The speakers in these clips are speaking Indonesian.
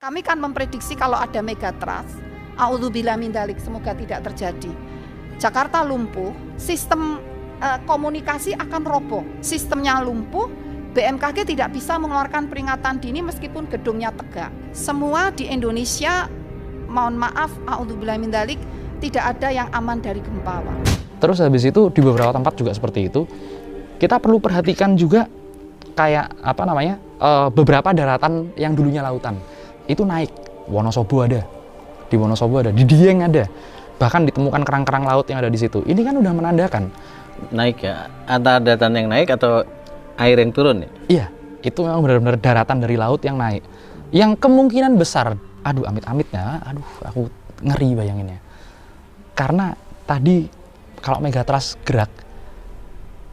Kami kan memprediksi kalau ada megatrust, a'udzubillah min dzalik, semoga tidak terjadi. Jakarta lumpuh, sistem komunikasi akan roboh. Sistemnya lumpuh, BMKG tidak bisa mengeluarkan peringatan dini meskipun gedungnya tegak. Semua di Indonesia, mohon maaf, a'udzubillah min dzalik, tidak ada yang aman dari gempa. Terus habis itu di beberapa tempat juga seperti itu. Kita perlu perhatikan juga kayak beberapa daratan yang dulunya lautan itu naik. Wonosobo ada, di Wonosobo ada, di Dieng ada, bahkan ditemukan kerang-kerang laut yang ada di situ. Ini kan udah menandakan naik ya, antara daratan yang naik atau air yang turun ya? Iya, itu memang benar-benar daratan dari laut yang naik, yang kemungkinan besar, amit-amitnya, aku ngeri bayanginnya. Karena tadi kalau megatrust gerak,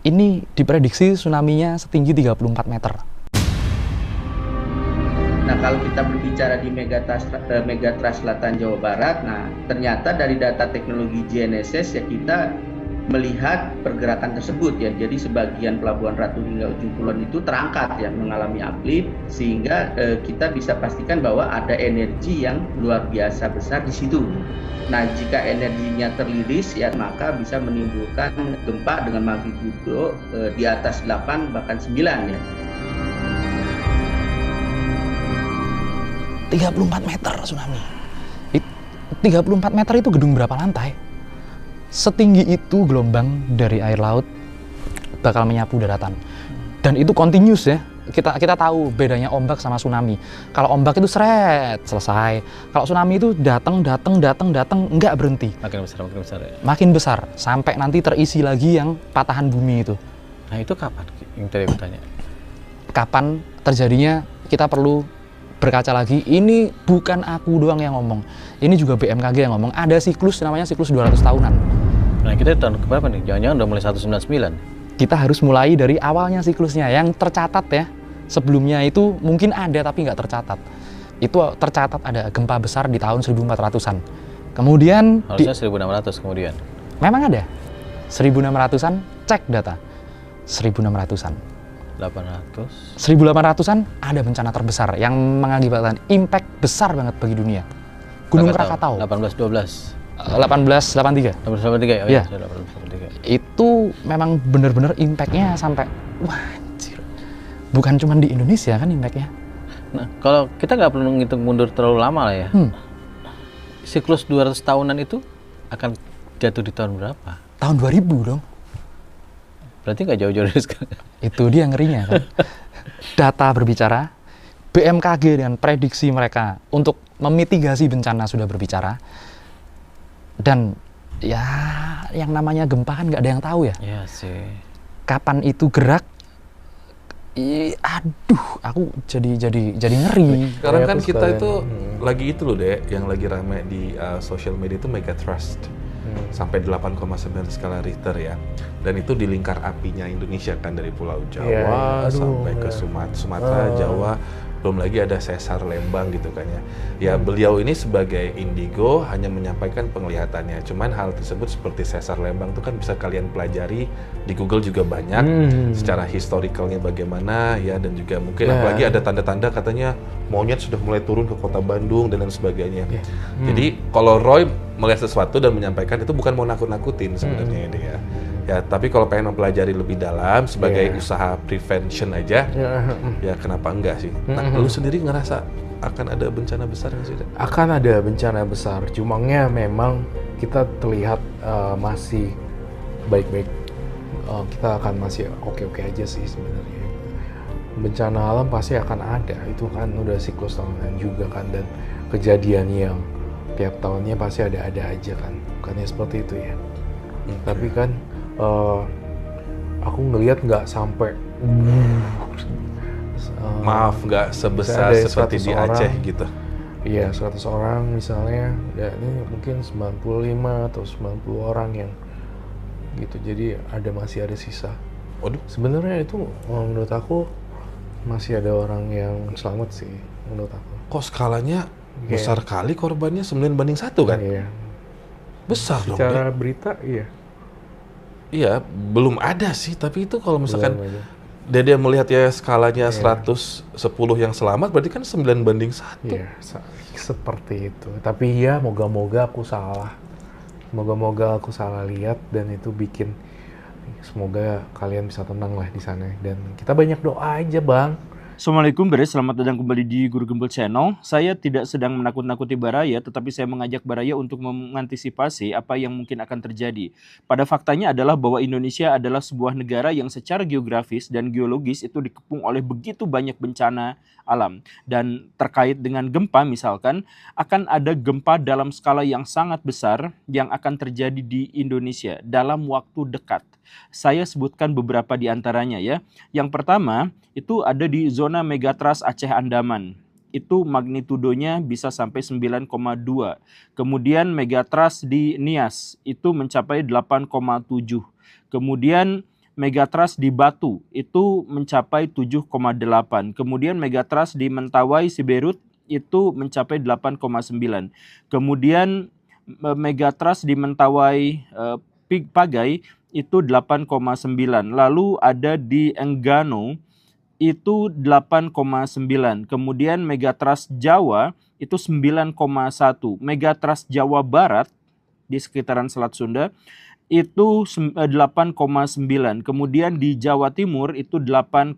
ini diprediksi tsunami-nya setinggi 34 meter. Nah, kalau kita berbicara di Megatrust Selatan Jawa Barat, nah ternyata dari data teknologi GNSS ya kita melihat pergerakan tersebut ya. Jadi sebagian Pelabuhan Ratu hingga Ujung Kulon itu terangkat ya, mengalami uplift, sehingga kita bisa pastikan bahwa ada energi yang luar biasa besar di situ. Nah, jika energinya terliris ya, maka bisa menimbulkan gempa dengan magnitudo di atas 8 bahkan 9 ya. 34 meter tsunami. 34 meter itu gedung berapa lantai? Setinggi itu gelombang dari air laut bakal menyapu daratan. Dan itu continuous ya. Kita tahu bedanya ombak sama tsunami. Kalau ombak itu seret, selesai. Kalau tsunami itu datang, enggak berhenti. Makin besar ya. Makin besar sampai nanti terisi lagi yang patahan bumi itu. Nah, itu kapan yang tadi bertanya? Kapan terjadinya kita perlu berkaca lagi. Ini bukan aku doang yang ngomong, ini juga BMKG yang ngomong. Ada siklus namanya siklus 200 tahunan. Nah, kita tahun keberapa nih? Jangan-jangan udah mulai 199? Kita harus mulai dari awalnya siklusnya yang tercatat ya. Sebelumnya itu mungkin ada tapi nggak tercatat. Itu tercatat ada gempa besar di tahun 1400-an. Kemudian harusnya 1600 kemudian. Memang ada 1600-an, cek data 1600-an. 1800-an ada bencana terbesar yang mengakibatkan impact besar banget bagi dunia. Gunung Krakatau. 1883. 1883. Oh ya, 1883. Itu memang benar-benar impact-nya sampai wah anjir. Bukan cuma di Indonesia kan impact-nya. Nah, kalau kita nggak perlu ngitung mundur terlalu lama lah ya. Siklus 200 tahunan itu akan jatuh di tahun berapa? Tahun 2000 dong. Berarti nggak jauh-jauh dari sekarang. Itu dia ngerinya kan. Data berbicara, BMKG dengan prediksi mereka untuk memitigasi bencana sudah berbicara. Dan ya yang namanya gempa kan nggak ada yang tahu ya. Iya sih. Kapan itu gerak? Aku jadi ngeri. Sekarang kan kita itu lagi itu loh deh, yang lagi rame di social media itu megatrust. Sampai 8,9 skala Richter ya. Dan itu di lingkar apinya Indonesia kan, dari Pulau Jawa sampai ke Sumatera, Jawa, belum lagi ada sesar Lembang gitu kan ya. Ya beliau ini sebagai indigo hanya menyampaikan penglihatannya. Cuman hal tersebut seperti sesar Lembang itu kan bisa kalian pelajari di Google juga banyak secara historicalnya bagaimana ya, dan juga mungkin apalagi ada tanda-tanda katanya monyet sudah mulai turun ke kota Bandung dan lain sebagainya. Jadi kalau Roy melihat sesuatu dan menyampaikan itu bukan mau nakut-nakutin sebenarnya ini ya. Ya, tapi kalau pengen mempelajari lebih dalam sebagai usaha prevention aja, ya kenapa enggak sih? Nah, lu sendiri ngerasa akan ada bencana besar nggak sih? Akan ada bencana besar, cumanya memang kita terlihat masih baik-baik. Kita akan masih oke-oke aja sih sebenarnya. Bencana alam pasti akan ada, itu kan udah siklus tahunan juga kan, dan kejadian yang tiap tahunnya pasti ada-ada aja kan, bukannya seperti itu ya. Tapi kan aku ngelihat nggak sampai maaf, nggak sebesar seperti di Aceh gitu. Iya, 100 orang misalnya, ya ini mungkin 95 atau 90 orang yang gitu, jadi masih ada sisa. Waduh. Sebenarnya itu menurut aku masih ada orang yang selamat sih menurut aku. Kok skalanya besar kali korbannya, 9:1 kan? Iya. Besar dong. Secara berita iya. Iya, belum ada sih, tapi itu kalau misalkan dia melihat ya skalanya 110 yang selamat, berarti kan 9:1. Iya, seperti itu. Tapi ya moga-moga aku salah. Moga-moga aku salah lihat dan itu bikin semoga kalian bisa tenang lah di sana. Dan kita banyak doa aja, Bang. Assalamualaikum Beres, selamat datang kembali di Guru Gembel Channel. Saya tidak sedang menakut-nakuti Baraya, tetapi saya mengajak Baraya untuk mengantisipasi apa yang mungkin akan terjadi. Pada faktanya adalah bahwa Indonesia adalah sebuah negara yang secara geografis dan geologis itu dikepung oleh begitu banyak bencana alam. Dan terkait dengan gempa misalkan, akan ada gempa dalam skala yang sangat besar yang akan terjadi di Indonesia dalam waktu dekat. Saya sebutkan beberapa di antaranya ya. Yang pertama itu ada di zona megatrust Aceh Andaman. Itu magnitudonya bisa sampai 9,2. Kemudian megatrust di Nias itu mencapai 8,7. Kemudian megatrust di Batu itu mencapai 7,8. Kemudian megatrust di Mentawai Siberut itu mencapai 8,9. Kemudian megatrust di Mentawai Pagai itu 8,9. Lalu ada di Enggano itu 8,9. Kemudian megatrust Jawa itu 9,1. Megatrust Jawa Barat di sekitaran Selat Sunda itu 8,9. Kemudian di Jawa Timur itu 8,9.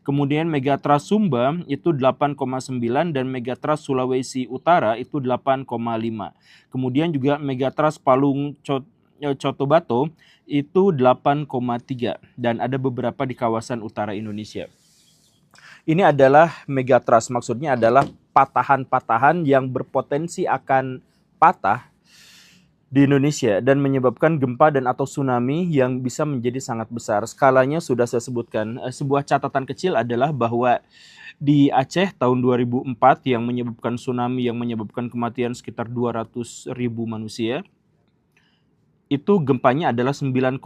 Kemudian megatrust Sumba itu 8,9 dan megatrust Sulawesi Utara itu 8,5. Kemudian juga megatrust Palung Cotobato itu 8,3 dan ada beberapa di kawasan utara Indonesia. Ini adalah megatrust, maksudnya adalah patahan-patahan yang berpotensi akan patah di Indonesia dan menyebabkan gempa dan atau tsunami yang bisa menjadi sangat besar. Skalanya sudah saya sebutkan. Sebuah catatan kecil adalah bahwa di Aceh tahun 2004 yang menyebabkan tsunami yang menyebabkan kematian sekitar 200.000 manusia, itu gempanya adalah 9,1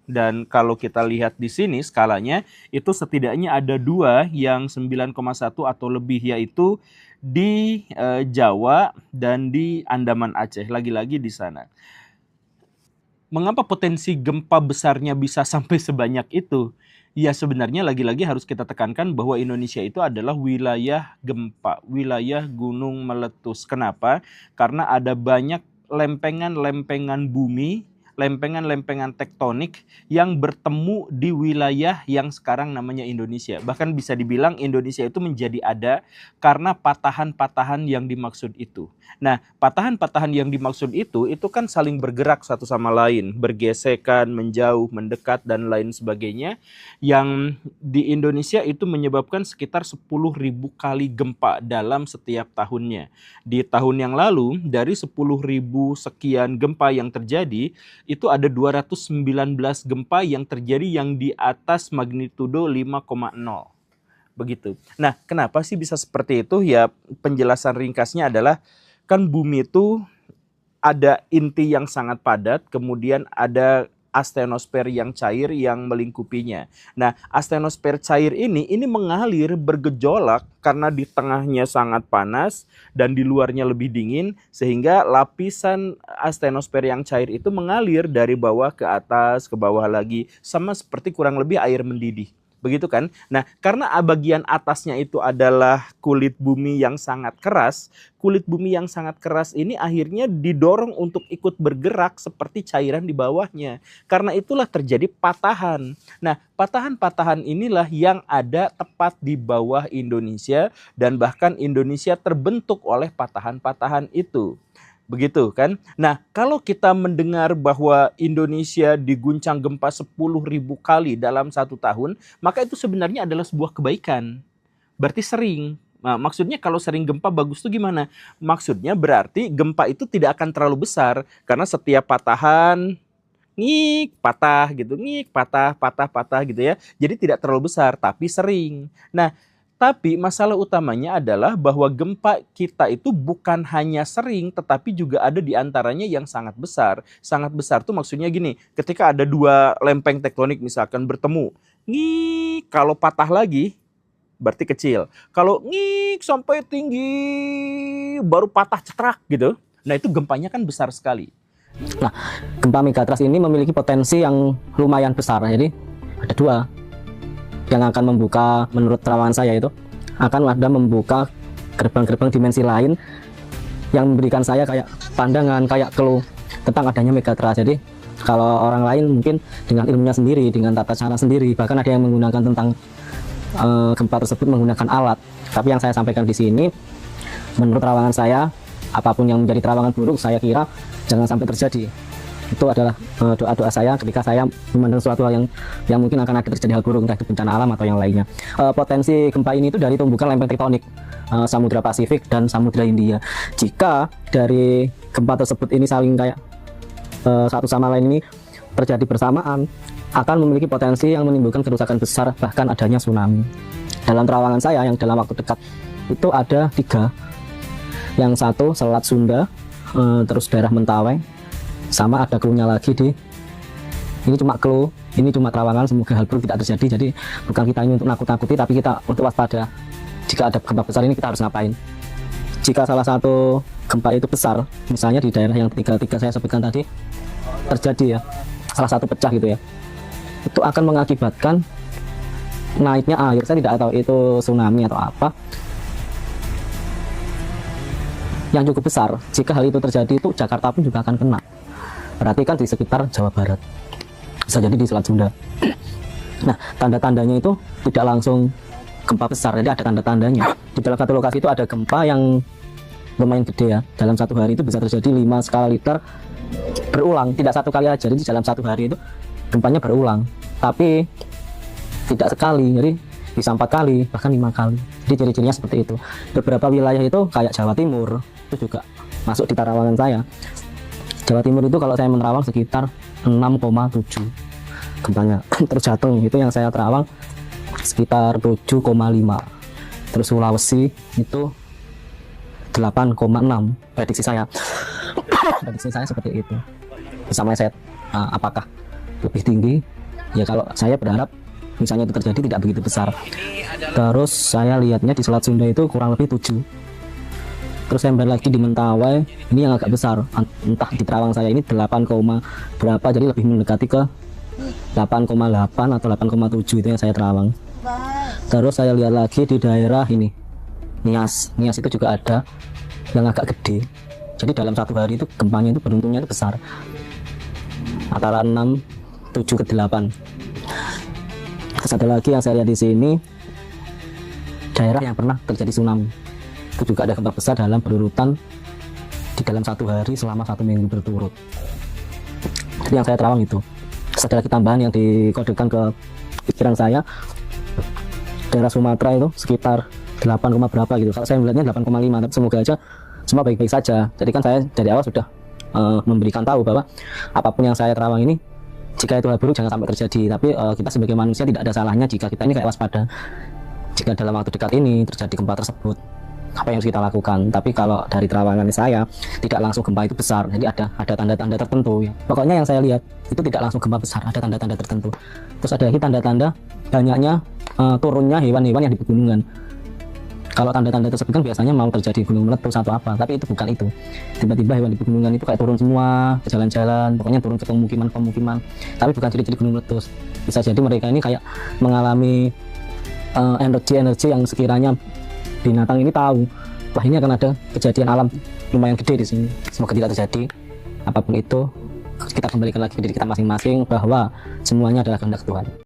dan kalau kita lihat di sini skalanya itu setidaknya ada 2 yang 9,1 atau lebih, yaitu di Jawa dan di Andaman Aceh, lagi-lagi di sana. Mengapa potensi gempa besarnya bisa sampai sebanyak itu? Ya sebenarnya lagi-lagi harus kita tekankan bahwa Indonesia itu adalah wilayah gempa, wilayah gunung meletus. Kenapa? Karena ada banyak lempengan-lempengan bumi, lempengan-lempengan tektonik yang bertemu di wilayah yang sekarang namanya Indonesia. Bahkan bisa dibilang Indonesia itu menjadi ada karena patahan-patahan yang dimaksud itu. Nah, patahan-patahan yang dimaksud itu kan saling bergerak satu sama lain, bergesekan, menjauh, mendekat, dan lain sebagainya. Yang di Indonesia itu menyebabkan sekitar 10.000 kali gempa dalam setiap tahunnya. Di tahun yang lalu, dari 10.000 sekian gempa yang terjadi, itu ada 219 gempa yang terjadi yang di atas magnitudo 5,0. Begitu. Nah, kenapa sih bisa seperti itu? Ya, penjelasan ringkasnya adalah kan bumi itu ada inti yang sangat padat, kemudian ada astenosfer yang cair yang melingkupinya. Nah, astenosfer cair ini mengalir bergejolak karena di tengahnya sangat panas dan di luarnya lebih dingin, sehingga lapisan astenosfer yang cair itu mengalir dari bawah ke atas, ke bawah lagi, sama seperti kurang lebih air mendidih. Begitu kan? Nah, karena bagian atasnya itu adalah kulit bumi yang sangat keras, kulit bumi yang sangat keras ini akhirnya didorong untuk ikut bergerak seperti cairan di bawahnya. Karena itulah terjadi patahan. Nah, patahan-patahan inilah yang ada tepat di bawah Indonesia dan bahkan Indonesia terbentuk oleh patahan-patahan itu. Begitu kan? Nah, kalau kita mendengar bahwa Indonesia diguncang gempa 10.000 kali dalam 1 tahun, maka itu sebenarnya adalah sebuah kebaikan. Berarti sering. Nah, maksudnya kalau sering gempa bagus itu gimana? Maksudnya berarti gempa itu tidak akan terlalu besar karena setiap patahan ngik, patah gitu, ngik, patah, patah, patah gitu ya. Jadi tidak terlalu besar, tapi sering. Nah, tapi masalah utamanya adalah bahwa gempa kita itu bukan hanya sering, tetapi juga ada di antaranya yang sangat besar. Sangat besar tuh maksudnya gini, ketika ada 2 lempeng tektonik misalkan bertemu, ngik, kalau patah lagi berarti kecil. Kalau ngik sampai tinggi baru patah cetrak gitu, nah itu gempanya kan besar sekali. Nah, gempa megatrust ini memiliki potensi yang lumayan besar. Jadi ada 2. yang akan membuka, menurut terawangan saya itu akan ada membuka gerbang-gerbang dimensi lain yang memberikan saya kayak pandangan, kayak clue tentang adanya megatrust. Jadi kalau orang lain mungkin dengan ilmunya sendiri, dengan tata cara sendiri, bahkan ada yang menggunakan tentang gempa tersebut menggunakan alat. Tapi yang saya sampaikan di sini, menurut terawangan saya, apapun yang menjadi terawangan buruk, saya kira jangan sampai terjadi. Itu adalah doa-doa saya ketika saya memandang suatu hal yang mungkin akan ada terjadi hal buruk, entah itu bencana alam atau yang lainnya. Potensi gempa ini itu dari tumbukan lempeng tektonik Samudra Pasifik dan Samudra Hindia. Jika dari gempa tersebut ini saling kayak satu sama lain ini terjadi bersamaan, akan memiliki potensi yang menimbulkan kerusakan besar, bahkan adanya tsunami. Dalam terawangan saya yang dalam waktu dekat itu ada 3. Yang satu Selat Sunda, terus daerah Mentawai, sama ada clue-nya lagi ini cuma clue, ini cuma terawangan, semoga hal buruk tidak terjadi. Jadi bukan kita ini untuk nakut-nakuti, tapi kita untuk waspada. Jika ada gempa besar ini kita harus ngapain? Jika salah satu gempa itu besar, misalnya di daerah yang 3 saya sebutkan tadi terjadi ya, salah satu pecah gitu ya, itu akan mengakibatkan naiknya air. Saya tidak tahu itu tsunami atau apa yang cukup besar. Jika hal itu terjadi, itu Jakarta pun juga akan kena. Berarti kan di sekitar Jawa Barat, bisa jadi di Selat Sunda. Nah, tanda-tandanya itu tidak langsung gempa besar, jadi ada tanda-tandanya. Di dalam satu lokasi itu ada gempa yang lumayan gede ya. Dalam satu hari itu bisa terjadi 5 skala Richter berulang, tidak satu kali aja. Jadi dalam satu hari itu gempanya berulang, tapi tidak sekali, jadi bisa 4 kali, bahkan 5 kali. Jadi ciri-cirinya seperti itu. Beberapa wilayah itu kayak Jawa Timur itu juga masuk di terawangan saya. Jawa Timur itu kalau saya menerawang sekitar 6,7 gempanya. Terus Jateng itu yang saya terawang sekitar 7,5. Terus Sulawesi itu 8,6 prediksi saya. Prediksi saya seperti itu. Bisa meleset. Apakah lebih tinggi? Ya kalau saya berharap misalnya itu terjadi tidak begitu besar. Terus saya lihatnya di Selat Sunda itu kurang lebih 7. Terus saya lagi di Mentawai, ini yang agak besar, entah di terawang saya ini 8, berapa, jadi lebih mendekati ke 8,8 atau 8,7 itu yang saya terawang. Terus saya lihat lagi di daerah ini Nias itu juga ada yang agak gede. Jadi dalam satu hari itu gempanya itu beruntungnya itu besar, antara 6, 7 ke 8. Terus ada lagi yang saya lihat di sini daerah yang pernah terjadi tsunami. Itu juga ada gempa besar dalam berurutan di dalam satu hari selama 1 minggu berturut. Jadi yang saya terawang itu. Terus ada lagi tambahan yang dikodekan ke pikiran saya, daerah Sumatera itu sekitar 8, berapa gitu. Kalau saya melihatnya 8,5, tapi semoga aja semua baik-baik saja. Jadi kan saya dari awal sudah memberikan tahu bahwa apapun yang saya terawang ini, jika itu hal buruk jangan sampai terjadi. Tapi kita sebagai manusia tidak ada salahnya jika kita ini kayak waspada. Jika dalam waktu dekat ini terjadi gempa tersebut, apa yang harus kita lakukan. Tapi kalau dari terawangan saya tidak langsung gempa itu besar, jadi ada tanda-tanda tertentu ya. Pokoknya yang saya lihat itu tidak langsung gempa besar, ada tanda-tanda tertentu. Terus ada lagi tanda-tanda banyaknya turunnya hewan-hewan yang di pegunungan. Kalau tanda-tanda tersebut kan biasanya mau terjadi gunung meletus atau apa, tapi itu bukan itu. Tiba-tiba hewan di pegunungan itu kayak turun semua ke jalan-jalan, pokoknya turun ke pemukiman, tapi bukan ciri-ciri gunung meletus. Bisa jadi mereka ini kayak mengalami energi-energi yang sekiranya binatang ini tahu, wah ini akan ada kejadian alam lumayan gede di sini. Semoga tidak terjadi. Apapun itu, kita kembalikan lagi ke diri kita masing-masing bahwa semuanya adalah kehendak Tuhan.